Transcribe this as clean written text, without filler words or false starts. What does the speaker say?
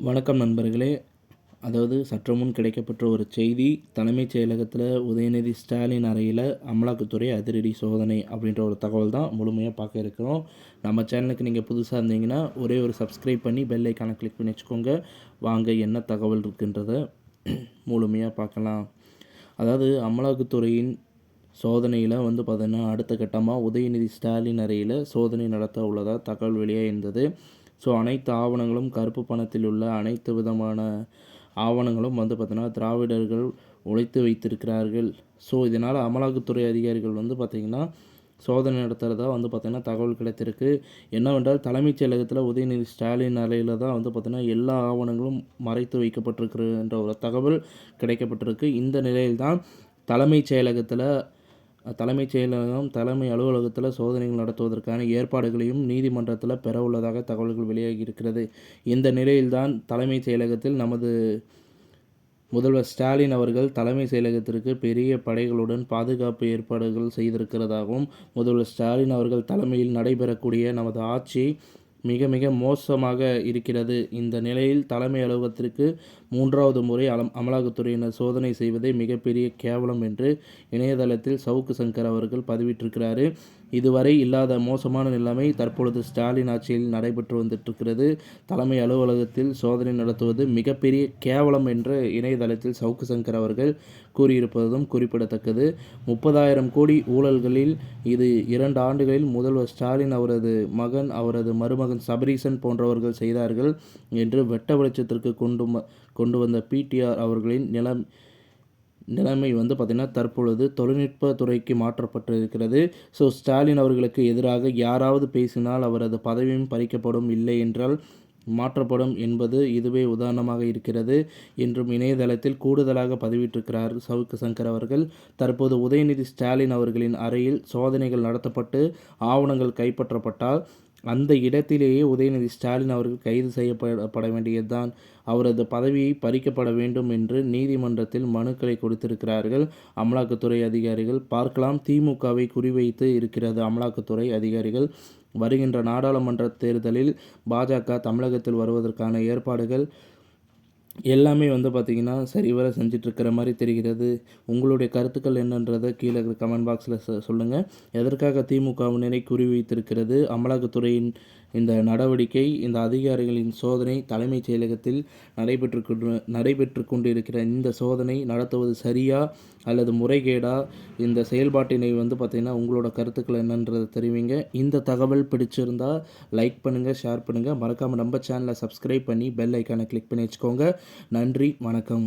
வணக்கம் நண்பர்களே. அதாவது சற்று முன் கிடைக்கப்பெற்ற ஒரு செய்தி. தலைமைச் செயலகத்தில் உதயநிதி ஸ்டாலின் அறையில் அமலாக்கத்துறை அதிரடி சோதனை அப்படின்ற ஒரு தகவல் தான் முழுமையாக பார்க்க இருக்கிறோம். நம்ம சேனலுக்கு நீங்கள் புதுசாக இருந்தீங்கன்னா ஒரே ஒரு சப்ஸ்கிரைப் பண்ணி பெல் ஐக்கானை கிளிக் பண்ணி வச்சுக்கோங்க. வாங்க என்ன தகவல் இருக்குன்றதை முழுமையாக பார்க்கலாம். அதாவது அமலாக்கத்துறையின் சோதனையில் பார்த்தீங்கன்னா அடுத்த கட்டமாக உதயநிதி ஸ்டாலின் அறையில் சோதனை நடத்த உள்ளதாக தகவல் வெளியாக இருந்தது. ஸோ அனைத்து ஆவணங்களும் கருப்பு பணத்தில் உள்ள அனைத்து விதமான ஆவணங்களும் பார்த்திங்கன்னா திராவிடர்கள் உழைத்து வைத்திருக்கிறார்கள். ஸோ இதனால் அமலாக்கத்துறை அதிகாரிகள் பார்த்திங்கன்னா சோதனை நடத்துகிறதா பார்த்திங்கன்னா தகவல் கிடைத்திருக்கு. என்னவென்றால் தலைமைச் செயலகத்தில் உதயநிதி ஸ்டாலின் அறையில் தான் பார்த்திங்கன்னா எல்லா ஆவணங்களும் மறைத்து வைக்கப்பட்டிருக்கின்ற ஒரு தகவல் கிடைக்கப்பட்டிருக்கு. இந்த நிலையில்தான் தலைமைச் செயலகம் தலைமை அலுவலகத்தில் சோதனைகள் நடத்துவதற்கான ஏற்பாடுகளையும் நீதிமன்றத்தில் பெற உள்ளதாக தகவல்கள் வெளியாகி இருக்கிறது. இந்த நிலையில்தான் தலைமைச் செயலகத்தில் நமது முதல்வர் ஸ்டாலின் அவர்கள் தலைமை செயலகத்திற்கு பெரிய படைகளுடன் பாதுகாப்பு ஏற்பாடுகள் செய்திருக்கிறதாகவும், முதல்வர் ஸ்டாலின் அவர்கள் தலைமையில் நடைபெறக்கூடிய நமது ஆட்சி மிக மிக மோசமாக இருக்கிறது. இந்த நிலையில் தலைமை அலுவலகத்திற்கு 3வது முறை அமலாக்கத்துறையினர் சோதனை செய்வதே மிகப்பெரிய கேவலம் என்று இணையதளத்தில் சவுக்கு சங்கர் அவர்கள் பதிவிட்டிருக்கிறாரு. இதுவரை இல்லாத மோசமான நிலைமை தற்பொழுது ஸ்டாலின் ஆட்சியில் நடைபெற்று வந்துட்டிருக்கிறது. தலைமை அலுவலகத்தில் சோதனை நடத்துவது மிகப்பெரிய கேவலம் என்று இணையதளத்தில் சவுக்கு சங்கர் அவர்கள் கூறியிருப்பதும் குறிப்பிடத்தக்கது. 30,000 கோடி ஊழல்களில் இது 2 ஆண்டுகளில் முதல்வர் ஸ்டாலின், அவரது மகன், அவரது மருமகன் சபரீசன் போன்றவர்கள் செய்தார்கள் என்று வெட்ட வெளிச்சத்திற்கு கொண்டு வந்த பிடிஆர் அவர்களின் நிலைமை பார்த்திங்கன்னா தற்பொழுது தொழில்நுட்பத்துறைக்கு மாற்றப்பட்டிருக்கிறது. ஸோ ஸ்டாலின் அவர்களுக்கு எதிராக யாராவது பேசினால் அவரது பதவியும் பறிக்கப்படும், இல்லை என்றால் மாற்றப்படும் என்பது இதுவே உதாரணமாக இருக்கிறது என்றும் இணையதளத்தில் கூடுதலாக பதிவிட்டிருக்கிறார் சவுக்கு சங்கர் அவர்கள். தற்போது உதயநிதி ஸ்டாலின் அவர்களின் அறையில் சோதனைகள் நடத்தப்பட்டு ஆவணங்கள் கைப்பற்றப்பட்டால் அந்த இடத்திலேயே உதயநிதி ஸ்டாலின் அவர்கள் கைது செய்யப்பட வேண்டியதுதான். அவரது பதவியை பறிக்கப்பட வேண்டும் என்று நீதிமன்றத்தில் மனுக்களை கொடுத்திருக்கிறார்கள் அமலாக்கத்துறை அதிகாரிகள். பார்க்கலாம், திமுகவை குறிவைத்து இருக்கிறது அமலாக்கத்துறை அதிகாரிகள். வருகின்ற நாடாளுமன்ற தேர்தலில் பாஜக தமிழகத்தில் வருவதற்கான ஏற்பாடுகள் எல்லாமே பார்த்திங்கன்னா சரிவர செஞ்சிட்ருக்கிற மாதிரி தெரிகிறது. உங்களுடைய கருத்துக்கள் என்னன்றதை கீழே கமெண்ட் பாக்ஸில் சொல்லுங்கள். எதற்காக திமுகவினரை குறிவைத்திருக்கிறது அமலாக்கத்துறையின் இந்த நடவடிக்கை? இந்த அதிகாரிகளின் சோதனை தலைமைச் செயலகத்தில் நடைபெற்று கொண்டிருக்கிற இந்த சோதனை நடத்துவது சரியா அல்லது முறைகேடா? இந்த செயல்பாட்டினை பார்த்திங்கன்னா உங்களோட கருத்துக்கள் என்னன்றதை தெரிவிங்க. இந்த தகவல் பிடிச்சிருந்தால் லைக் பண்ணுங்கள், ஷேர் பண்ணுங்கள். மறக்காமல் நம்ம சேனலை சப்ஸ்கிரைப் பண்ணி பெல் ஐக்கானை கிளிக் பண்ணி வச்சுக்கோங்க. நன்றி, வணக்கம்.